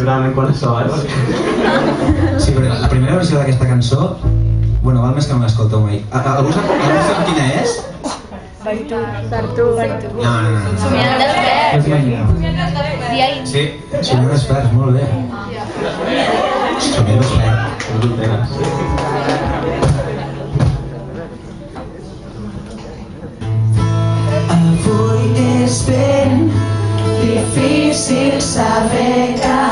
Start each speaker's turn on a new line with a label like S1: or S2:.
S1: realment quan això,
S2: Sí, perquè la primera versió d'aquesta cançó, bueno, val més que no l'escolteu mai. Algú sap quina és?
S3: Sartú.
S2: No.
S4: Somiant despert. Dia i...
S2: Sí, somiant despert, molt bé. Somiant despert.
S5: Avui és ben difícil saber que